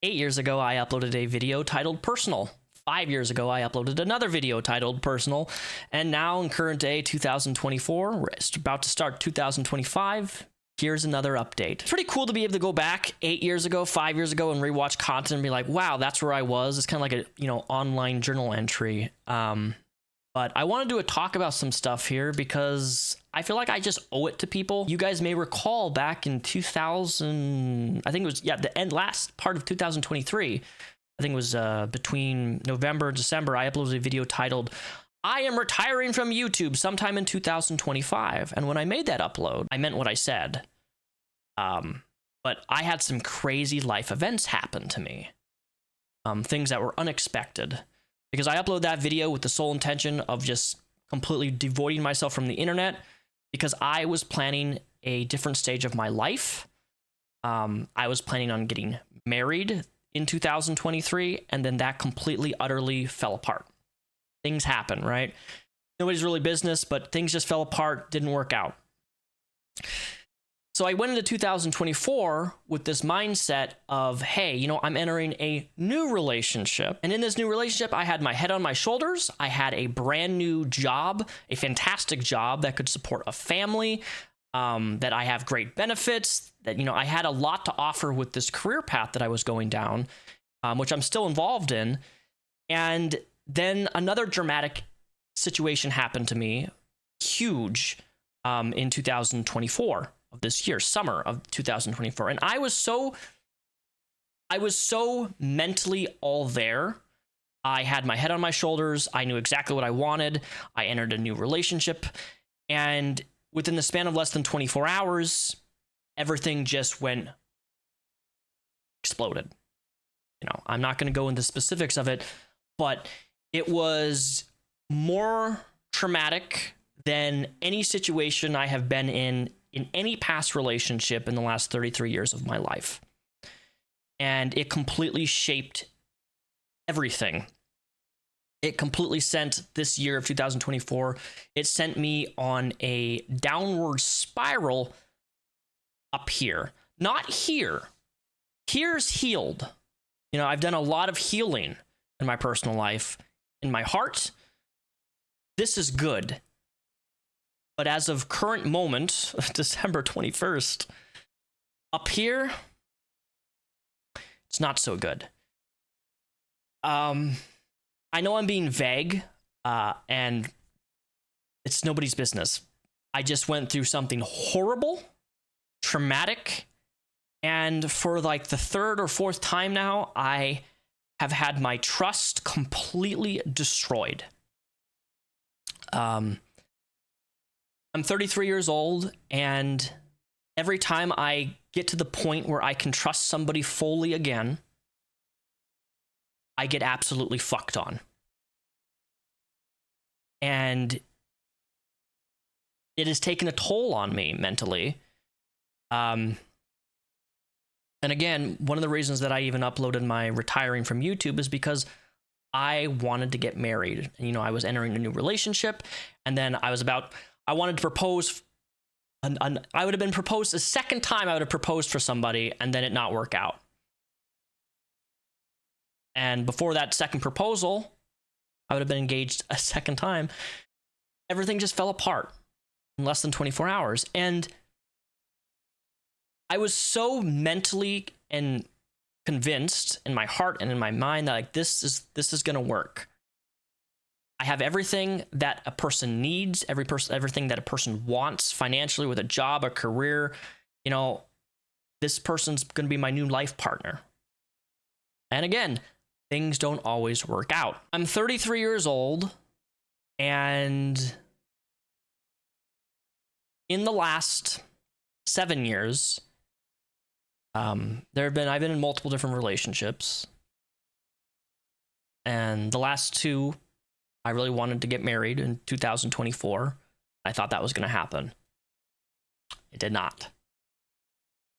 8 years ago, I uploaded a video titled Personal. 5 years ago, I uploaded another video titled Personal. And now in current day, 2024, we're about to start 2025. Here's another update. It's pretty cool to be able to go back 8 years ago, 5 years ago, and rewatch content and be like, wow, that's where I was. It's kind of like a, online journal entry. But I want to do a talk about some stuff here because I feel like I just owe it to people. You guys may recall back in 2000, I think it was, last part of 2023. I think it was between November and December, I uploaded a video titled, I am retiring from YouTube sometime in 2025. And when I made that upload, I meant what I said. But I had some crazy life events happen to me. Things that were unexpected. Because I uploaded that video with the sole intention of just completely devoiding myself from the internet because I was planning a different stage of my life. I was planning on getting married in 2023, and then that completely, utterly fell apart. Things happen, right? Nobody's really business, but things just fell apart, didn't work out. So I went into 2024 with this mindset of, hey, I'm entering a new relationship. And in this new relationship, I had my head on my shoulders. I had a brand new job, a fantastic job that could support a family, that I have great benefits, that, I had a lot to offer with this career path that I was going down, which I'm still involved in. And then another dramatic situation happened to me, huge, in 2024. Of this year, summer of 2024. And I was so mentally all there. I had my head on my shoulders. I knew exactly what I wanted. I entered a new relationship. And within the span of less than 24 hours, everything just exploded. I'm not going to go into specifics of it, but it was more traumatic than any situation I have been in any past relationship in the last 33 years of my life. And it completely shaped everything. It completely sent this year of 2024, it sent me on a downward spiral up here. Not here. Here's healed. I've done a lot of healing in my personal life. In my heart, this is good. But as of current moment, December 21st, up here, it's not so good. I know I'm being vague, and it's nobody's business. I just went through something horrible, traumatic, and for like the third or fourth time now, I have had my trust completely destroyed. I'm 33 years old, and every time I get to the point where I can trust somebody fully again, I get absolutely fucked on. And it has taken a toll on me mentally. And again, one of the reasons that I even uploaded my retiring from YouTube is because I wanted to get married. I was entering a new relationship, and then I wanted to propose, I would have been proposed a second time. I would have proposed for somebody and then it not work out. And before that second proposal, I would have been engaged a second time. Everything just fell apart in less than 24 hours. And I was so mentally and convinced in my heart and in my mind that this is going to work. I have everything that a person needs, everything that a person wants financially with a job, a career. This person's going to be my new life partner. And again, things don't always work out. I'm 33 years old, and in the last 7 years, I've been in multiple different relationships, and the last two, I really wanted to get married in 2024. I thought that was going to happen. It did not.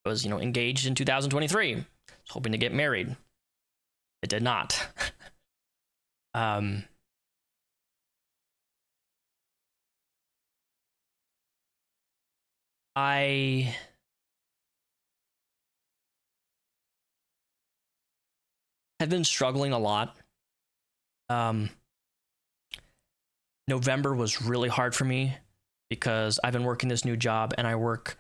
I was, engaged in 2023. I was hoping to get married. It did not. I I've been struggling a lot. November was really hard for me because I've been working this new job and I work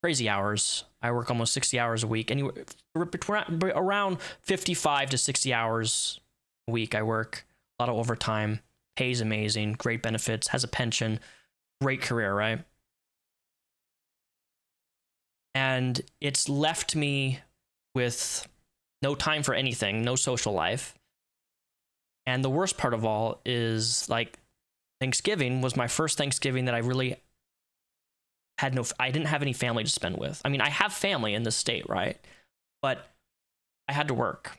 crazy hours. I work almost 60 hours a week, anywhere around 55 to 60 hours a week. I work a lot of overtime, pays amazing, great benefits, has a pension, great career, right? And it's left me with no time for anything, no social life. And the worst part of all is, like, Thanksgiving was my first Thanksgiving that I really I didn't have any family to spend with. I mean, I have family in this state, right? But I had to work.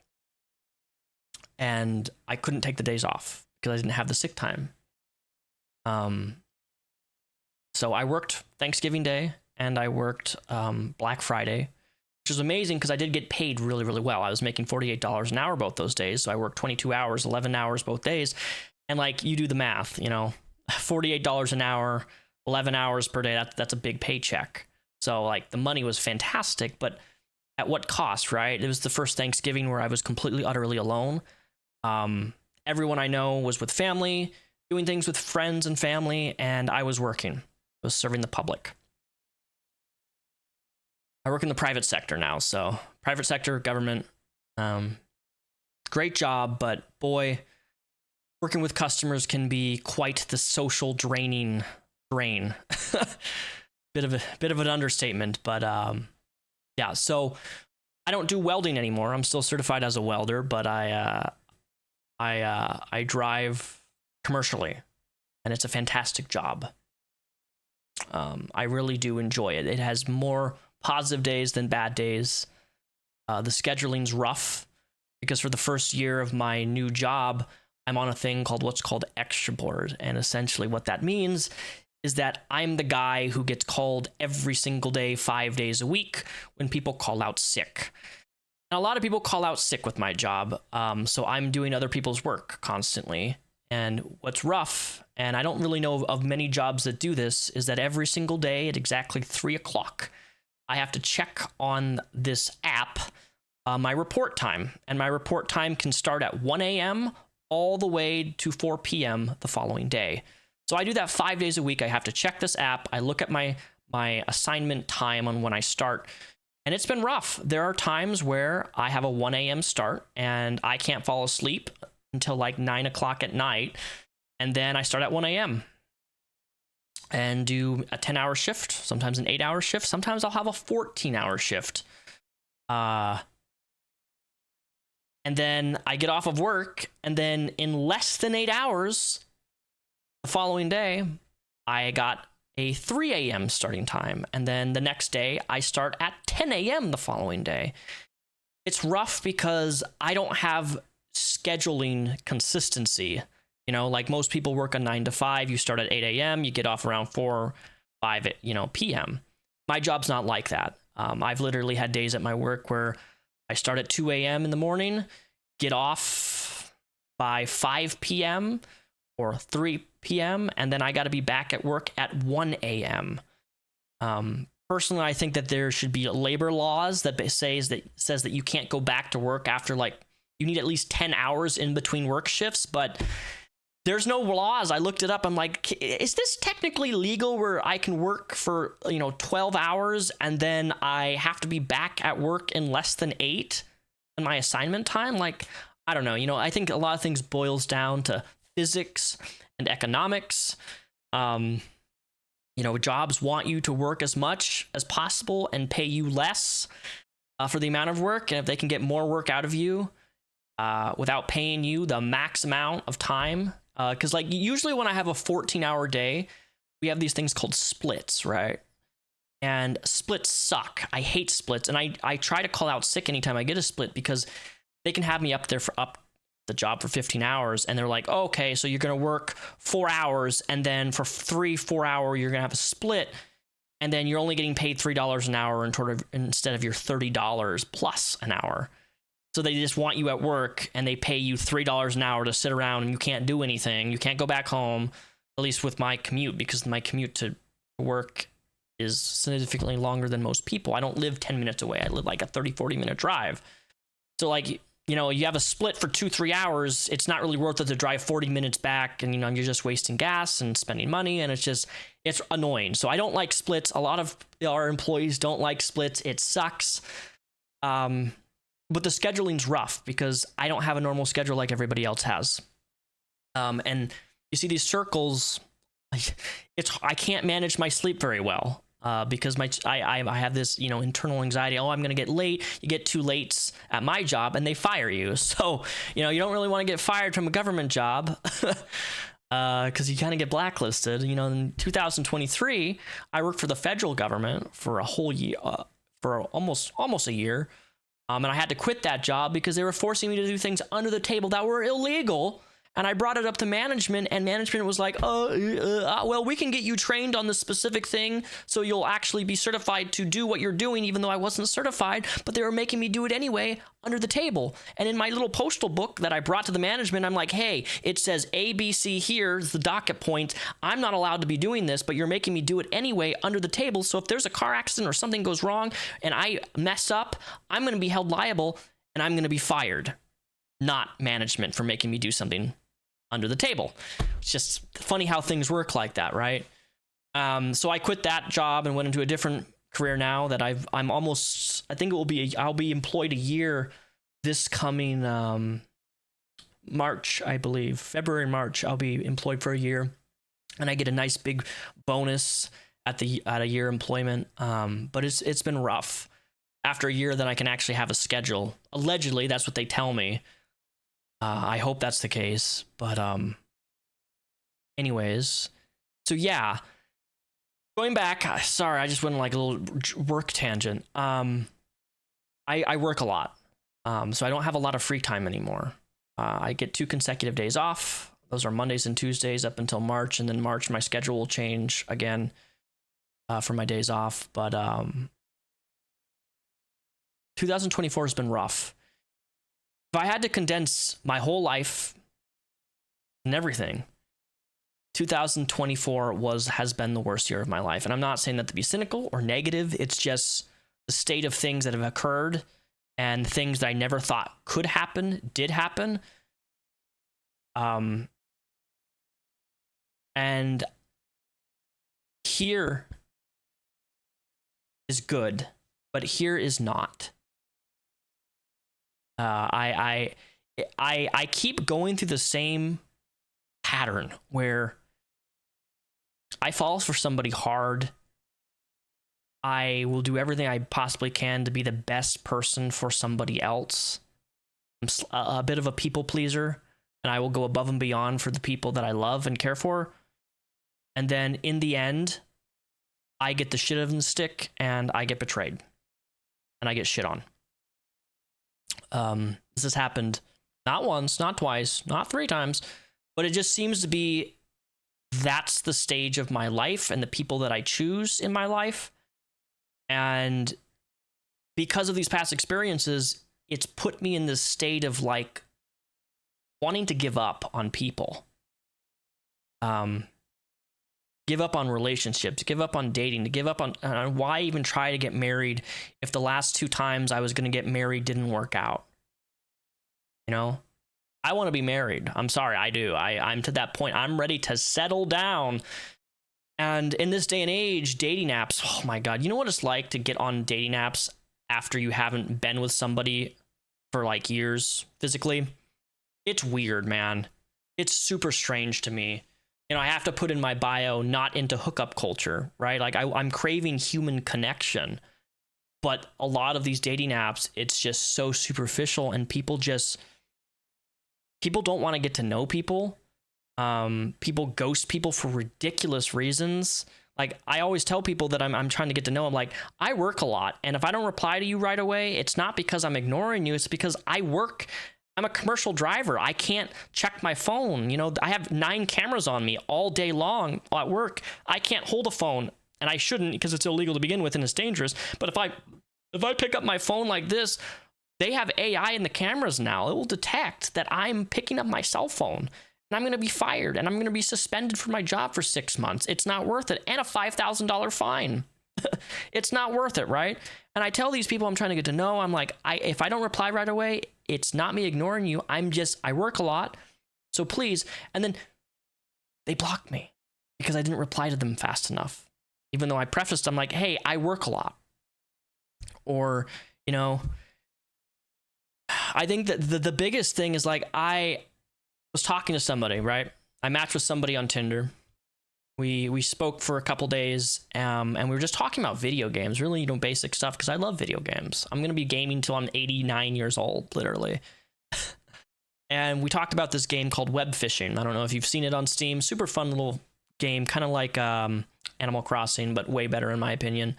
And I couldn't take the days off because I didn't have the sick time. So I worked Thanksgiving Day and I worked Black Friday, which was amazing because I did get paid really, really well. I was making $48 an hour both those days. So I worked 22 hours, 11 hours both days. And, like, you do the math, you know, $48 an hour, 11 hours per day, that's a big paycheck. So, like, the money was fantastic, but at what cost, right? It was the first Thanksgiving where I was completely, utterly alone. Everyone I know was with family, doing things with friends and family, and I was working. I was serving the public. I work in the private sector now, so private sector, government, great job, but boy, working with customers can be quite the social drain. bit of an understatement, but yeah. So I don't do welding anymore. I'm still certified as a welder, but I drive commercially, and it's a fantastic job. I really do enjoy it. It has more positive days than bad days. The scheduling's rough because for the first year of my new job, I'm on a thing called what's called extra board. And essentially what that means is that I'm the guy who gets called every single day, 5 days a week when people call out sick. And a lot of people call out sick with my job. So I'm doing other people's work constantly. And what's rough, and I don't really know of many jobs that do this, is that every single day at exactly 3 o'clock, I have to check on this app my report time. And my report time can start at 1 a.m. all the way to 4 p.m. the following day. So I do that 5 days a week. I have to check this app. I look at my assignment time on when I start. And it's been rough. There are times where I have a 1 a.m. start and I can't fall asleep until like 9 o'clock at night. And then I start at 1 a.m. and do a 10-hour shift, sometimes an 8-hour shift. Sometimes I'll have a 14-hour shift. And then I get off of work, and then in less than 8 hours the following day, I got a 3 a.m. starting time. And then the next day, I start at 10 a.m. the following day. It's rough because I don't have scheduling consistency. You know, like most people work a 9 to 5, you start at 8 a.m., you get off around 4, 5, p.m. My job's not like that. I've literally had days at my work where I start at 2 a.m. in the morning, get off by 5 p.m. or 3 p.m., and then I got to be back at work at 1 a.m. Personally, I think that there should be labor laws that says that you can't go back to work after, like, you need at least 10 hours in between work shifts, but there's no laws. I looked it up. I'm like, is this technically legal where I can work for, 12 hours and then I have to be back at work in less than 8 in my assignment time? Like, I don't know. I think a lot of things boils down to physics and economics. Jobs want you to work as much as possible and pay you less for the amount of work. And if they can get more work out of you without paying you the max amount of time, because like usually when I have a 14-hour day, we have these things called splits, right? And splits suck. I hate splits. And I try to call out sick anytime I get a split because they can have me up the job for 15 hours. And they're like, oh, okay, so you're going to work 4 hours. And then for 4 hours, you're going to have a split. And then you're only getting paid $3 an hour instead of your $30 plus an hour. So they just want you at work and they pay you $3 an hour to sit around and you can't do anything. You can't go back home, at least with my commute, because my commute to work is significantly longer than most people. I don't live 10 minutes away. I live like a 30, 40-minute drive. So like you have a split for 2-3 hours, it's not really worth it to drive 40 minutes back, and you're just wasting gas and spending money, and it's annoying. So I don't like splits. A lot of our employees don't like splits. It sucks. But the scheduling's rough because I don't have a normal schedule like everybody else has. And you see these circles, I can't manage my sleep very well. Because I have this internal anxiety. Oh, I'm gonna get late. You get too late at my job, and they fire you. So you don't really want to get fired from a government job, because you kind of get blacklisted. In 2023, I worked for the federal government for a whole year, for almost a year, and I had to quit that job because they were forcing me to do things under the table that were illegal. And I brought it up to management, and management was like, well, we can get you trained on this specific thing, so you'll actually be certified to do what you're doing, even though I wasn't certified. But they were making me do it anyway under the table. And in my little postal book that I brought to the management, I'm like, hey, it says ABC here, the docket point. I'm not allowed to be doing this, but you're making me do it anyway under the table. So if there's a car accident or something goes wrong and I mess up, I'm going to be held liable, and I'm going to be fired, not management for making me do something under the table. It's just funny how things work like that, right? So I quit that job and went into a different career now that I'm almost, I think I'll be employed a year this coming March, I believe. February and March, I'll be employed for a year, and I get a nice big bonus at a year employment. But it's been rough. After a year, then I can actually have a schedule. Allegedly, that's what they tell me. I hope that's the case, but anyways, so yeah, going back, sorry, I just went on like a little work tangent. I work a lot, so I don't have a lot of free time anymore. I get 2 consecutive days off. Those are Mondays and Tuesdays up until March, and then March my schedule will change again for my days off, but 2024 has been rough. If I had to condense my whole life and everything, 2024 has been the worst year of my life. And I'm not saying that to be cynical or negative. It's just the state of things that have occurred and things that I never thought could happen, did happen. And here is good, but here is not. I keep going through the same pattern where I fall for somebody hard. I will do everything I possibly can to be the best person for somebody else. I'm a bit of a people pleaser, and I will go above and beyond for the people that I love and care for. And then in the end, I get the shit of the stick, and I get betrayed, and I get shit on. This has happened not once, not twice, not 3 times, but it just seems to be that's the stage of my life and the people that I choose in my life. And because of these past experiences, it's put me in this state of like wanting to give up on people. Give up on relationships, give up on dating, to give up on why even try to get married if the last 2 times I was going to get married didn't work out. I want to be married. I'm sorry, I do. I'm to that point. I'm ready to settle down. And in this day and age, dating apps, oh my God, you know what it's like to get on dating apps after you haven't been with somebody for like years physically? It's weird, man. It's super strange to me. I have to put in my bio, not into hookup culture, right? Like I'm craving human connection, but a lot of these dating apps, it's just so superficial, and people don't want to get to know people. People ghost people for ridiculous reasons. Like I always tell people that I'm trying to get to know them. Like I work a lot, and if I don't reply to you right away, it's not because I'm ignoring you. It's because I work. I'm a commercial driver. I can't check my phone. I have 9 cameras on me all day long at work. I can't hold a phone, and I shouldn't because it's illegal to begin with and it's dangerous. But if I pick up my phone like this, they have AI in the cameras now. It will detect that I'm picking up my cell phone, and I'm going to be fired, and I'm going to be suspended from my job for 6 months. It's not worth it. And a $5,000 fine. It's not worth it, right? And I tell these people I'm trying to get to know, I'm like, if I don't reply right away, It's not me ignoring you. I work a lot. So please. And then they blocked me because I didn't reply to them fast enough. Even though I prefaced, I'm like, hey, I work a lot. Or, you know, I think that the biggest thing is like, I was talking to somebody, right? I matched with somebody on Tinder. We spoke for a couple days, and we were just talking about video games, really, you know, basic stuff, because I love video games. I'm going to be gaming till I'm 89 years old, literally. And we talked about this game called Web Fishing. I don't know if you've seen it on Steam. Super fun little game, kind of like Animal Crossing, but way better in my opinion.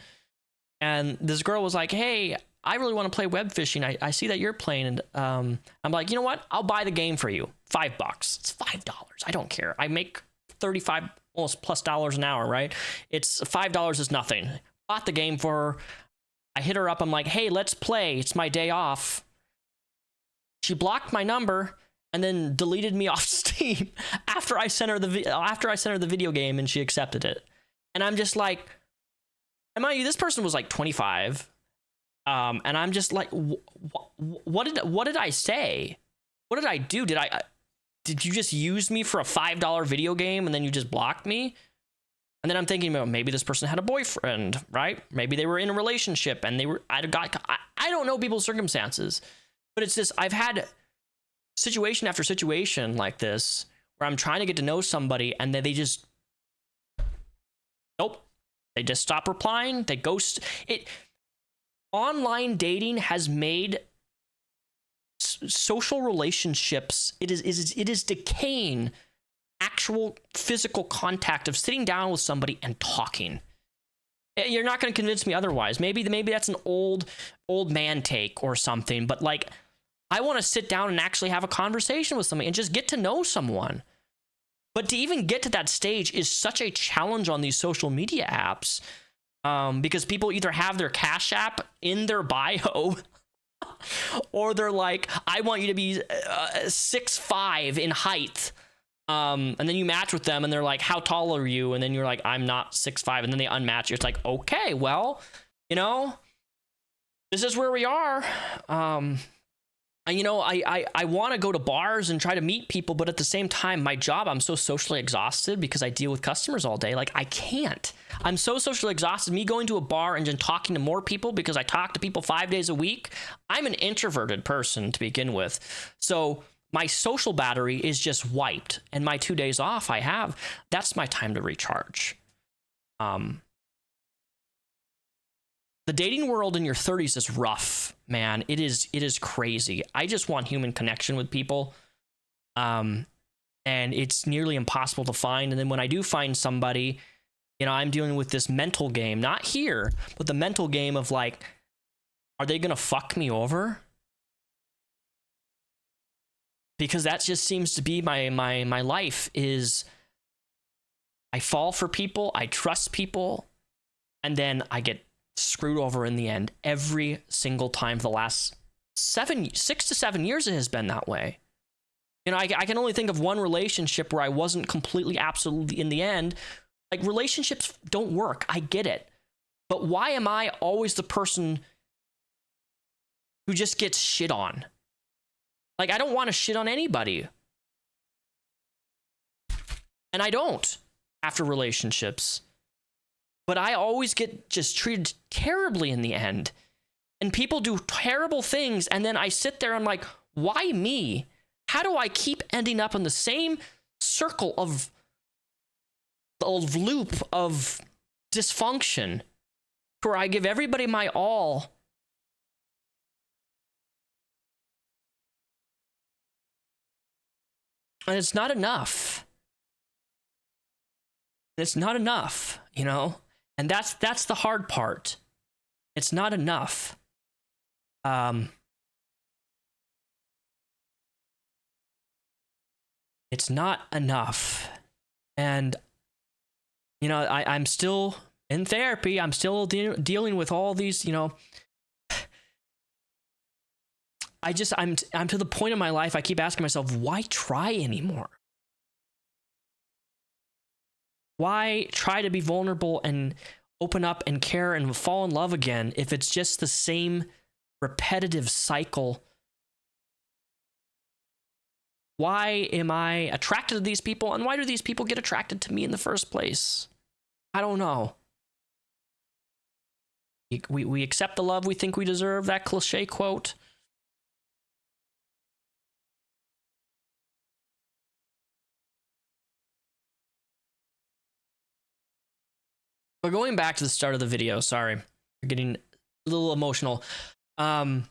And this girl was like, hey, I really want to play web fishing. I see that you're playing. And I'm like, you know what? I'll buy the game for you. $5. It's $5. I don't care. I make 35 almost plus dollars an hour, right? It's $5 is nothing. Bought the game for her. I hit her up. I'm like, hey, let's play. It's my day off. She blocked my number and then deleted me off Steam after I sent her the video game and she accepted it. And I'm just like, and mind you, this person was like 25. And I'm just like, what did I say? What did I do? Did you just use me for a $5 video game and then you just blocked me? And then I'm thinking about maybe this person had a boyfriend, right? Maybe they were in a relationship and I don't know people's circumstances, but it's just, I've had situation after situation like this where I'm trying to get to know somebody and then they just, nope. They just stop replying. They ghost it. Online dating has made social relationships, it is decaying actual physical contact of sitting down with somebody and talking. You're not going to convince me otherwise. Maybe that's an old man take or something, but like, I want to sit down and actually have a conversation with somebody and just get to know someone. But to even get to that stage is such a challenge on these social media apps, because people either have their Cash App in their bio or they're like, I want you to be 6'5" in height. And then you match with them and they're like, how tall are you? And then you're like, I'm not 6'5". And then they unmatch you. It's like, okay, well, you know, this is where we are. You know, I want to go to bars and try to meet people, but at the same time, my job, I'm so socially exhausted because I deal with customers all day. Like, I can't. I'm so socially exhausted. Me going to a bar and then talking to more people because I talk to people 5 days a week. I'm an introverted person to begin with. So my social battery is just wiped. And my 2 days off I have, that's my time to recharge. The dating world in your 30s is rough, man. It is crazy. I just want human connection with people. And it's nearly impossible to find. And then when I do find somebody, you know, I'm dealing with this mental game, not here, but the mental game of like, are they going to fuck me over? Because that just seems to be my life is I fall for people, I trust people, and then I get screwed over in the end every single time for the last 6 to 7 years. It has been that way. You know, I can only think of one relationship where I wasn't completely absolutely in the end. Like, relationships don't work. I get it. But why am I always the person who just gets shit on? Like, I don't want to shit on anybody. And I don't after relationships. But I always get just treated terribly in the end. And people do terrible things. And then I sit there and I'm like, why me? How do I keep ending up in the same circle of loop of dysfunction where I give everybody my all? And it's not enough. It's not enough, you know? And that's the hard part. It's not enough. It's not enough. And, you know, I'm still in therapy. I'm still dealing with all these, you know. I'm to the point in my life, I keep asking myself, why try anymore? Why try to be vulnerable and open up and care and fall in love again if it's just the same repetitive cycle Why am I attracted to these people, and why do these people get attracted to me in the first place? I don't know. We accept the love we think we deserve, that cliche quote. But going back to the start of the video, sorry, we're getting a little emotional. I'm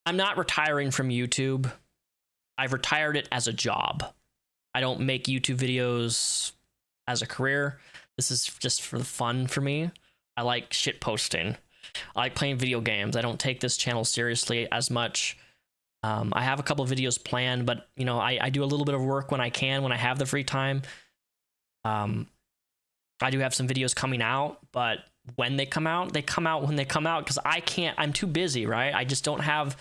not retiring from YouTube. I've retired it as a job. I don't make YouTube videos as a career. This is just for the fun for me. I like shit posting. I like playing video games. I don't take this channel seriously as much. I have a couple of videos planned, but you know, I do a little bit of work when I can, when I have the free time. I do have some videos coming out, but when they come out when they come out, because I'm too busy, right? I just don't have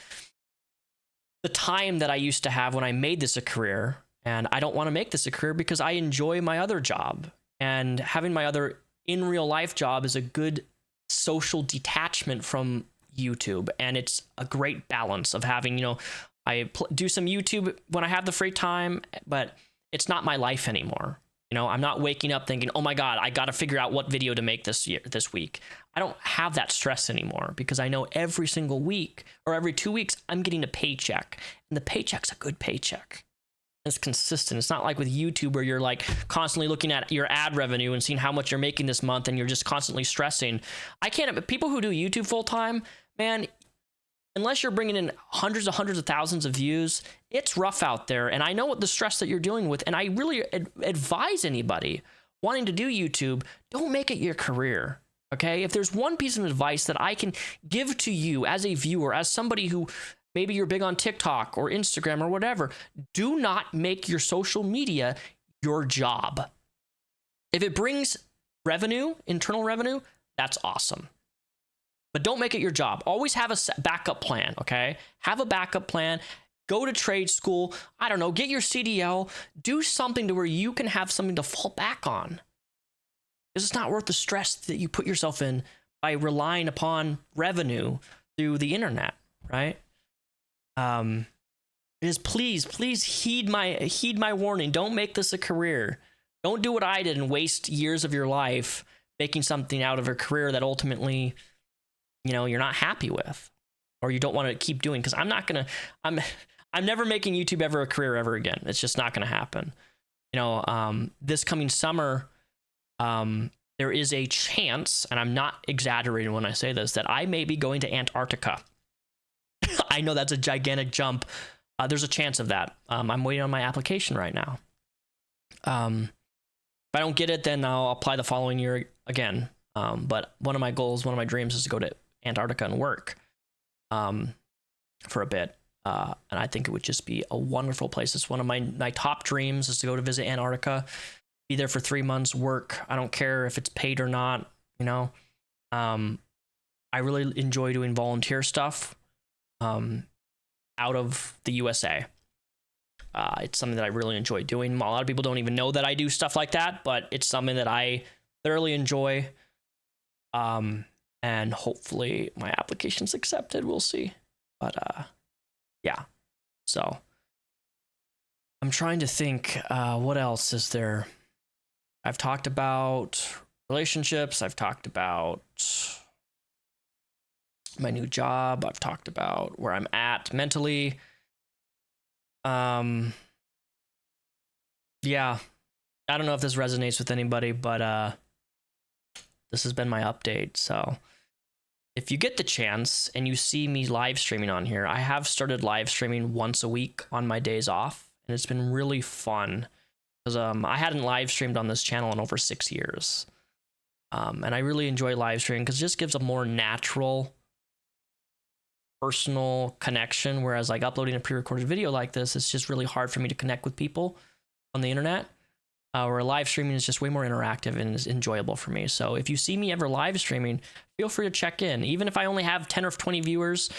the time that I used to have when I made this a career, and I don't want to make this a career because I enjoy my other job, and having my other in real life job is a good social detachment from YouTube, and it's a great balance of having, you know, I do some YouTube when I have the free time, but it's not my life anymore. You know, I'm not waking up thinking, oh my God, I got to figure out what video to make this week. I don't have that stress anymore because I know every single week or every 2 weeks, I'm getting a paycheck, and the paycheck's a good paycheck. It's consistent. It's not like with YouTube where you're like constantly looking at your ad revenue and seeing how much you're making this month, and you're just constantly stressing. People who do YouTube full time, man, unless you're bringing in hundreds of thousands of views, it's rough out there. And I know what the stress that you're dealing with. And I really advise anybody wanting to do YouTube, don't make it your career. Okay. If there's one piece of advice that I can give to you as a viewer, as somebody who maybe you're big on TikTok or Instagram or whatever, do not make your social media your job. If it brings revenue, internal revenue, that's awesome. But don't make it your job. Always have a backup plan, okay? Have a backup plan. Go to trade school. I don't know, get your CDL. Do something to where you can have something to fall back on. Because it's not worth the stress that you put yourself in by relying upon revenue through the internet, right? Please heed my warning. Don't make this a career. Don't do what I did and waste years of your life making something out of a career that ultimately, you know, you're not happy with, or you don't want to keep doing. Because I'm never making YouTube ever a career ever again. It's just not going to happen. You know, this coming summer, there is a chance, and I'm not exaggerating when I say this, that I may be going to Antarctica. I know that's a gigantic jump. There's a chance of that. I'm waiting on my application right now. If I don't get it, then I'll apply the following year again. But one of my goals, one of my dreams is to go to Antarctica and work for a bit. And I think it would just be a wonderful place. It's one of my top dreams is to go to visit Antarctica, be there for 3 months, work. I don't care if it's paid or not, you know. I really enjoy doing volunteer stuff out of the USA. It's something that I really enjoy doing. A lot of people don't even know that I do stuff like that, but it's something that I thoroughly enjoy. And hopefully my application's accepted. We'll see. But yeah. So I'm trying to think, what else is there? I've talked about relationships. I've talked about my new job. I've talked about where I'm at mentally. Yeah, I don't know if this resonates with anybody, but this has been my update. So if you get the chance and you see me live streaming on here, I have started live streaming once a week on my days off, and it's been really fun because I hadn't live streamed on this channel in over 6 years. And I really enjoy live streaming because it just gives a more natural, personal connection, whereas like uploading a pre-recorded video like this, it's just really hard for me to connect with people on the internet. Where live streaming is just way more interactive and is enjoyable for me. So if you see me ever live streaming, feel free to check in. Even if I only have 10 or 20 viewers,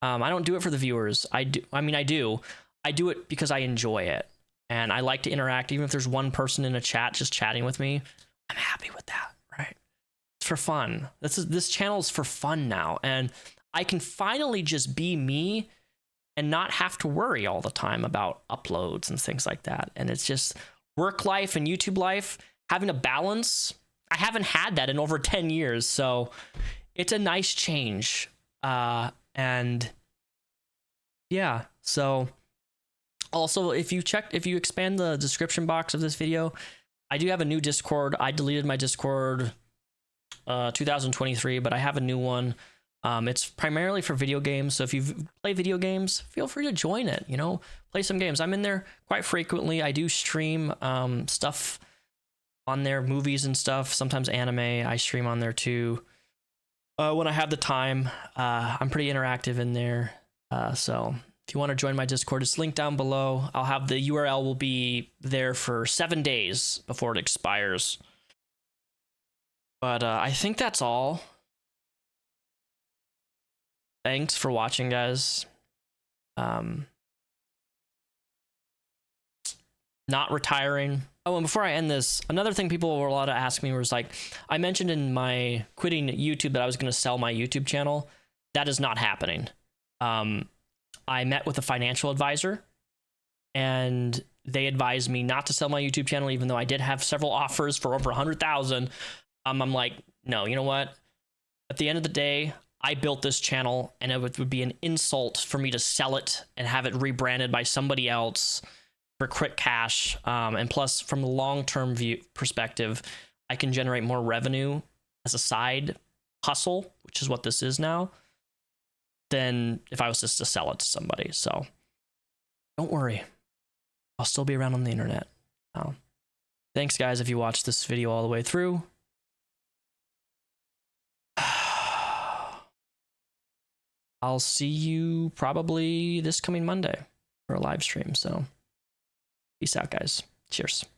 I don't do it for the viewers. I do it because I enjoy it. And I like to interact. Even if there's one person in a chat just chatting with me, I'm happy with that, right? It's for fun. This channel is for fun now. And I can finally just be me and not have to worry all the time about uploads and things like that. And it's just work life and YouTube life, having a balance. I haven't had that in over 10 years, so it's a nice change. And yeah, so also if you expand the description box of this video, I do have a new Discord. I deleted my Discord 2023, but I have a new one. It's primarily for video games, so if you play video games, feel free to join it, you know, play some games. I'm in there quite frequently. I do stream stuff on there, movies and stuff, sometimes anime. I stream on there too when I have the time. I'm pretty interactive in there, so if you want to join my Discord, it's linked down below. I'll have the URL will be there for 7 days before it expires. But I think that's all. Thanks for watching, guys. Not retiring. Oh, and before I end this, another thing people were allowed to ask me was like, I mentioned in my quitting YouTube that I was going to sell my YouTube channel. That is not happening. I met with a financial advisor, and they advised me not to sell my YouTube channel, even though I did have several offers for over 100,000. I'm like, no, you know what? At the end of the day, I built this channel, and it would be an insult for me to sell it and have it rebranded by somebody else for quick cash. And plus, from a long-term view perspective, I can generate more revenue as a side hustle, which is what this is now, than if I was just to sell it to somebody. So don't worry, I'll still be around on the internet. Thanks, guys, if you watched this video all the way through. I'll see you probably this coming Monday for a live stream. So peace out, guys. Cheers.